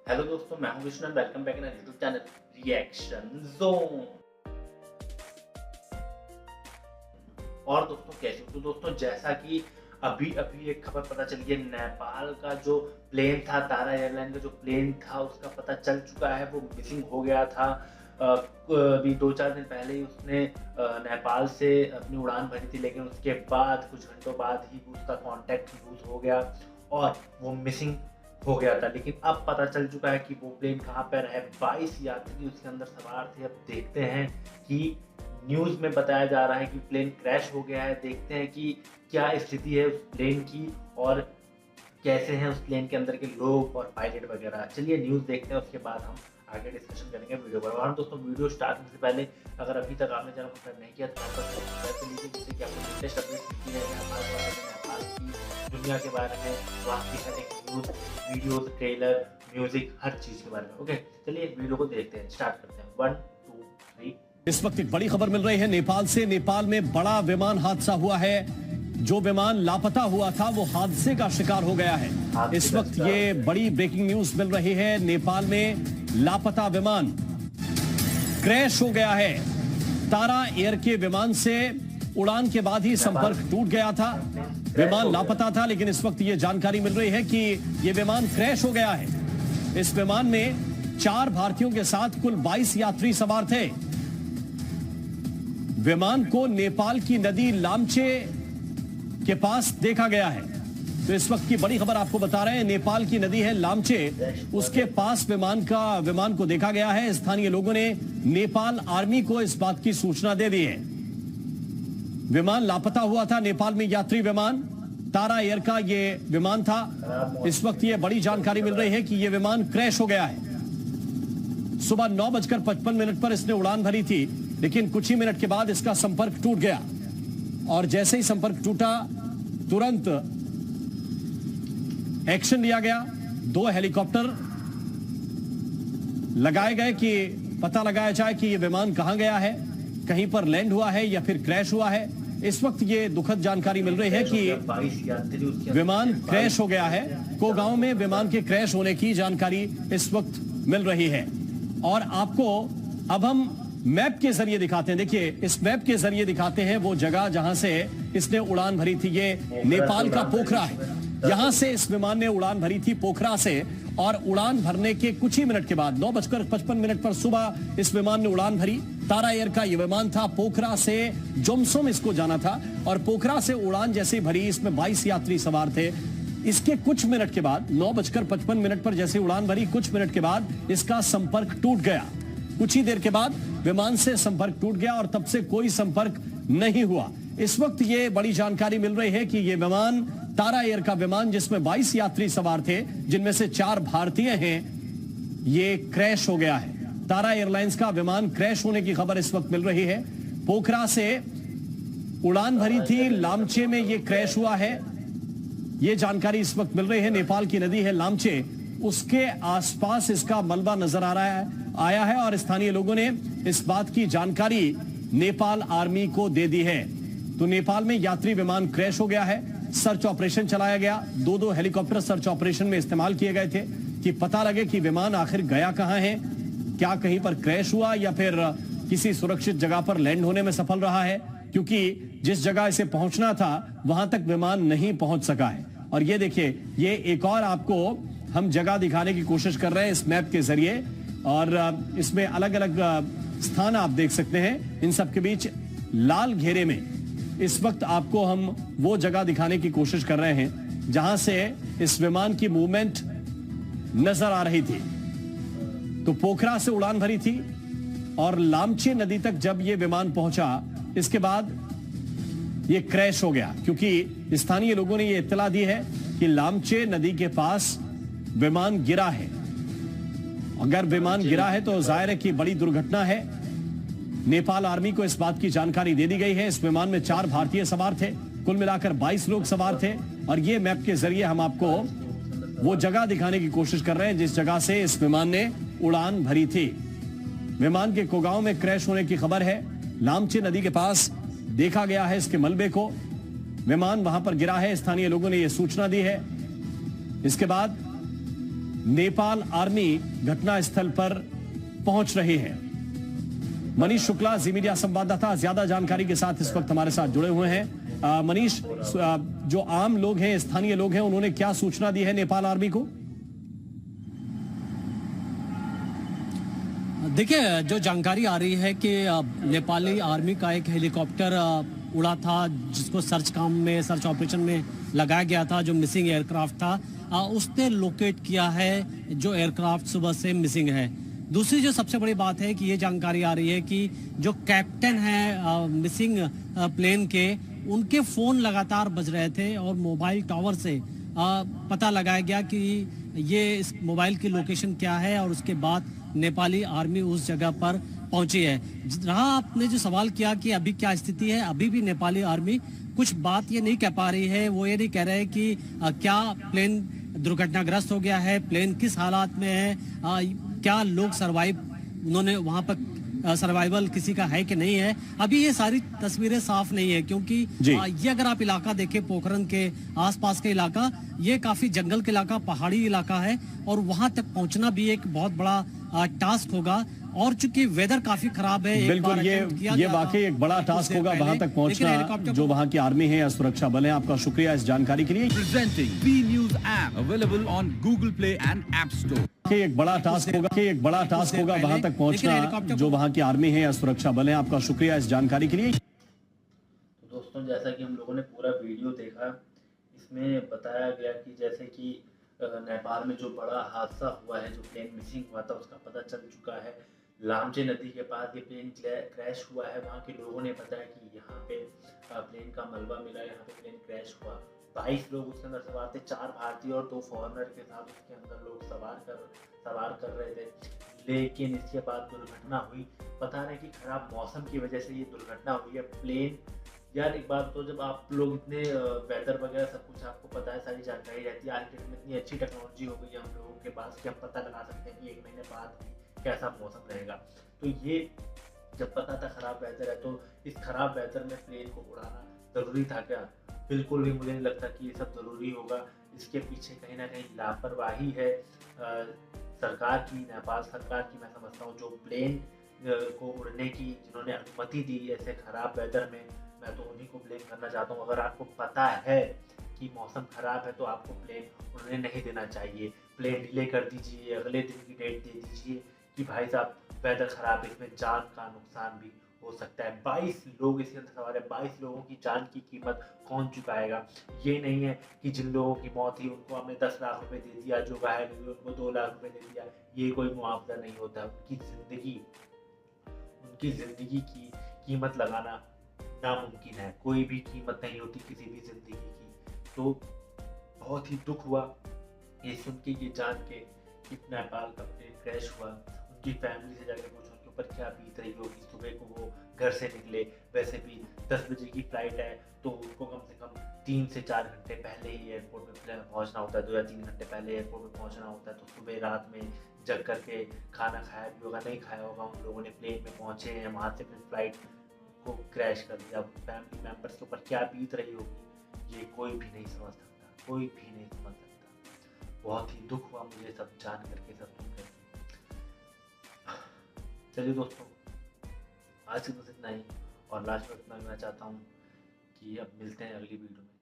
Hello दोस्तों, मैं हूं Vishnu and welcome back in YouTube channel reaction zone. और दोस्तों कैसे हो? तो दोस्तों जैसा कि अभी एक खबर पता चली है, नेपाल का जो प्लेन था, तारा एयरलाइन का जो प्लेन था, उसका पता चल चुका है। वो मिसिंग हो गया था। अभी 2-4 दिन पहले ही उसने नेपाल से अपनी उड़ान भरी थी, लेकिन उसके बाद कुछ घंटों बाद ही उसका कांटेक्ट लूज हो गया और वो मिसिंग हो गया था। लेकिन अब पता चल चुका है कि वो प्लेन कहाँ पर है। 22 यात्री उसके अंदर सवार थे। अब देखते हैं कि न्यूज़ में बताया जा रहा है कि प्लेन क्रैश हो गया है। देखते हैं कि क्या स्थिति है उस प्लेन की और कैसे हैं उस प्लेन के अंदर के लोग और पायलट वगैरह। चलिए न्यूज़ देखते हैं, उसके बाद हम आगे डिस्कशन करेंगे वीडियो पर। और दोस्तों वीडियो स्टार्ट होने से पहले अगर अभी तक आपने चैनल को सब्सक्राइब नहीं किया तो सब्सक्राइब कर लीजिए, जिससे कि आपको लेटेस्ट अपडेट्स मिलती है नेपाल की दुनिया के बारे में, वहाँ की हर एक न्यूज़, वीडियोस, ट्रेलर, म्यूजिक, हर चीज़ के बारे में। ओके चलिए वीडियो को देखते हैं, स्टार्ट करते हैं। 1 2 3। इस वक्त एक बड़ी खबर मिल रही है नेपाल से। नेपाल में बड़ा विमान हादसा हुआ है। जो विमान लापता हुआ था वो हादसे का शिकार हो गया है। इस वक्त ये बड़ी ब्रेकिंग न्यूज मिल रही है। नेपाल में लापता विमान क्रैश हो गया है। तारा एयर के विमान से उड़ान के बाद ही संपर्क टूट गया था। विमान लापता था, लेकिन इस वक्त ये जानकारी मिल रही है कि ये विमान क्रैश हो गया है। इस विमान में 4 भारतीयों के साथ कुल 22 यात्री सवार थे। विमान को नेपाल की नदी लामचे के पास देखा गया है। तो इस वक्त की बड़ी खबर आपको बता रहे हैं, नेपाल की नदी है लामचे, उसके पास विमान को देखा गया है। स्थानीय लोगों ने नेपाल आर्मी को इस बात की सूचना दे दी है। विमान लापता हुआ था। नेपाल में यात्री विमान तारा एयर का ये विमान था। इस वक्त ये बड़ी जानकारी मिल रही है कि ये विमान क्रैश हो गया है। सुबह 9:55 पर इसने उड़ान भरी थी, लेकिन कुछ ही मिनट के बाद इसका संपर्क टूट गया। और जैसे ही संपर्क टूटा, तुरंत एक्शन लिया गया। 2 हेलीकॉप्टर लगाए गए कि पता लगाया जाए कि यह विमान कहां गया है, कहीं पर लैंड हुआ है या फिर क्रैश हुआ है। इस वक्त ये दुखद जानकारी मिल रही है कि विमान क्रैश हो गया है। कोगांव में विमान के क्रैश होने की जानकारी इस वक्त मिल रही है। और आपको अब हम मैप के जरिए दिखाते हैं। देखिए, इस मैप के जरिए दिखाते हैं वो जगह जहां से इसने उड़ान भरी थी। ये नेपाल का पोखरा है। यहां से इस विमान ने उड़ान भरी थी, पोखरा से। और उड़ान भरने के कुछ ही मिनट के बाद 9:55 पर सुबह इस विमान ने उड़ान भरी। तारा एयर का यह विमान था। पोखरा से जोमसोम इसको जाना था और पोखरा से उड़ान जैसे भरी, इसमें 22 यात्री सवार थे। इसके कुछ मिनट के बाद 9:55 पर जैसे उड़ान भरी, कुछ मिनट के बाद इसका संपर्क टूट गया। कुछ ही देर के बाद विमान से संपर्क टूट गया और तब से कोई संपर्क नहीं हुआ। इस वक्त ये बड़ी जानकारी मिल रही है कि ये विमान तारा एयर का विमान, जिसमें 22 यात्री सवार थे, जिनमें से 4 भारतीय हैं, ये क्रैश हो गया है। तारा एयरलाइंस का विमान क्रैश होने की खबर इस वक्त मिल रही है। पोखरा से उड़ान भरी थी, लामचे में ये क्रैश हुआ है। ये जानकारी इस वक्त मिल रही है। नेपाल की नदी है लामचे, उसके आसपास इसका मलबा नजर आया है और स्थानीय लोगों ने इस बात की जानकारी नेपाल आर्मी को दे दी है। तो नेपाल में यात्री विमान क्रैश हो गया है। सर्च ऑपरेशन चलाया गया। 2 हेलीकॉप्टर सर्च ऑपरेशन में इस्तेमाल किए गए थे कि पता लगे कि विमान आखिर गया कहां है, क्या कहीं पर क्रैश हुआ या फिर किसी सुरक्षित जगह पर लैंड होने में सफल रहा है, क्योंकि जिस जगह इसे पहुंचना था वहां तक विमान नहीं पहुंच सका है। और ये देखिए, ये एक और आपको हम जगह दिखाने की कोशिश कर रहे हैं इस मैप के जरिए। और इसमें अलग अलग स्थान आप देख सकते हैं। इन सब के बीच लाल घेरे में इस वक्त आपको हम वो जगह दिखाने की कोशिश कर रहे हैं जहां से इस विमान की मूवमेंट नजर आ रही थी। तो पोखरा से उड़ान भरी थी और लामचे नदी तक जब ये विमान पहुंचा, इसके बाद ये क्रैश हो गया, क्योंकि स्थानीय लोगों ने ये इत्तला दी है कि लामचे नदी के पास विमान गिरा है। अगर विमान गिरा है तो जाहिर है कि बड़ी दुर्घटना है। नेपाल आर्मी को इस बात की जानकारी दे दी गई है। इस विमान में 4 भारतीय सवार थे, कुल मिलाकर 22 लोग सवार थे। और ये मैप के जरिए हम आपको वो जगह दिखाने की कोशिश कर रहे हैं जिस जगह से इस विमान ने उड़ान भरी थी। विमान के कोगांव में क्रैश होने की खबर है। लामचे नदी के पास देखा गया है इसके मलबे को। विमान वहां पर गिरा है। स्थानीय लोगों ने यह सूचना दी है। इसके बाद नेपाल आर्मी घटनास्थल पर पहुंच रही है। मनीष शुक्ला, जी मीडिया संवाददाता, ज्यादा जानकारी के साथ इस वक्त हमारे साथ जुड़े हुए हैं। मनीष, जो आम लोग हैं, स्थानीय लोग हैं, उन्होंने क्या सूचना दी है नेपाल आर्मी को? देखिए, जो जानकारी आ रही है कि नेपाली आर्मी का एक हेलीकॉप्टर उड़ा था, जिसको सर्च ऑपरेशन में लगाया गया था, जो मिसिंग एयरक्राफ्ट था, उसने लोकेट किया है जो एयरक्राफ्ट सुबह से मिसिंग है। दूसरी जो सबसे बड़ी बात है कि ये जानकारी आ रही है कि जो कैप्टन है मिसिंग प्लेन के, उनके फोन लगातार बज रहे थे और मोबाइल टावर से पता लगाया गया कि ये इस मोबाइल की लोकेशन क्या है, और उसके बाद नेपाली आर्मी उस जगह पर पहुंची है। रहा आपने जो सवाल किया कि अभी क्या स्थिति है, अभी भी नेपाली आर्मी कुछ बात ये नहीं कह पा रही है। वो ये नहीं कह रहे कि क्या प्लेन दुर्घटनाग्रस्त हो गया है, प्लेन किस हालात में है, क्या लोग उन्होंने वहां पर सर्वाइवल किसी का है कि नहीं है। अभी ये सारी तस्वीरें साफ नहीं है, क्योंकि ये अगर आप इलाका देखें, पोखरण के आसपास का इलाका, ये काफी जंगल का इलाका, पहाड़ी इलाका है, और वहां तक पहुंचना भी एक बहुत बड़ा टास्क होगा। और चूंकि वेदर काफी खराब है, बिल्कुल ये वाकई एक बड़ा टास्क होगा वहां तक पहुंचना, जो वहां की आर्मी है या सुरक्षा बल है। आपका शुक्रिया इस जानकारी के लिए। Presenting B News app available on Google Play and App Store. एक बड़ा टास्क होगा वहां तक पहुंचना, जो वहां की आर्मी है या सुरक्षा बल है। आपका शुक्रिया इस जानकारी के लिए। तो दोस्तों, जैसा कि हम लोगों ने पूरा वीडियो देखा, इसमें बताया गया कि जैसे कि नेपाल में जो बड़ा हादसा हुआ है, जो प्लेन मिसिंग हुआ था, उसका पता चल चुका है। लामचे नदी के पास ये प्लेन क्रैश हुआ है। वहाँ के लोगों ने बताया कि यहाँ पे प्लेन का मलबा मिला, यहाँ पे प्लेन क्रैश हुआ। 22 लोग उसके अंदर सवार थे, 4 भारतीय और 2 फॉरेनर के साथ उसके अंदर लोग सवार कर रहे थे। लेकिन इसके बाद दुर्घटना हुई। पता नहीं कि खराब मौसम की वजह से ये दुर्घटना हुई है। प्लेन, यार एक बात तो, जब आप लोग इतने वेदर वगैरह सब कुछ आपको पता है, सारी जानकारी रहती है। आज के दिन में इतनी अच्छी टेक्नोलॉजी हो गई है हम लोगों के पास कि हम पता लगा सकते हैं कि 1 महीने बाद कैसा मौसम रहेगा। तो ये जब पता था खराब वेदर है, तो इस खराब वेदर में प्लेन को उड़ाना ज़रूरी था क्या? बिल्कुल भी मुझे नहीं लगता कि ये सब ज़रूरी होगा। इसके पीछे कहीं ना कहीं लापरवाही है सरकार की, नेपाल सरकार की। मैं समझता हूँ जो प्लेन को उड़ने की जिन्होंने अनुमति दी ऐसे खराब वेदर में, मैं तो उन्हीं को ब्लेम करना चाहता हूँ। अगर आपको पता है कि मौसम खराब है तो आपको प्लेन उड़ने नहीं देना चाहिए। प्लेन डिले कर दीजिए, अगले दिन की डेट दे दीजिए कि भाई साहब वेदर खराब है, इसमें जान का नुकसान भी हो सकता है। 22 लोग इसके अंदर सवार है। 22 लोगों की जान की कीमत कौन चुकाएगा? ये नहीं है कि जिन लोगों की मौत हुई उनको हमने 10 लाख रुपए दे दिया, जो घायल हुए उनको 2 लाख रुपए दे दिया। ये कोई मुआवजा नहीं होता। उनकी जिंदगी की कीमत लगाना नामुमकिन है। कोई भी कीमत नहीं होती किसी भी जिंदगी की। तो बहुत ही दुख हुआ ये सुन के, ये जान के कि नेपाल का प्लेन क्रैश हुआ। उनकी फैमिली से जाकर पूछो उनके ऊपर क्या बीत रही होगी। सुबह को वो घर से निकले, वैसे भी 10 बजे की फ्लाइट है, तो उनको कम से कम 3 से 4 घंटे पहले ही एयरपोर्ट में पहुंचना होता है। 2 या 3 घंटे पहले एयरपोर्ट में पहुंचना होता है। तो सुबह रात में जग करके खाना खाया भी होगा, नहीं खाया होगा। उन लोगों ने प्लेन में पहुंचे हैं, वहाँ से अपनी फ्लाइट को क्रैश कर दिया। फैमिली मेंबर्स के ऊपर क्या बीत रही होगी ये कोई भी नहीं समझ सकता, कोई भी नहीं समझ सकता। बहुत ही दुख हुआ मुझे सब जान करके, सब सुन करके। चलिए दोस्तों, आज की बस इतना ही, और लास्ट में इतना कहना चाहता हूँ कि अब मिलते हैं अगली वीडियो में।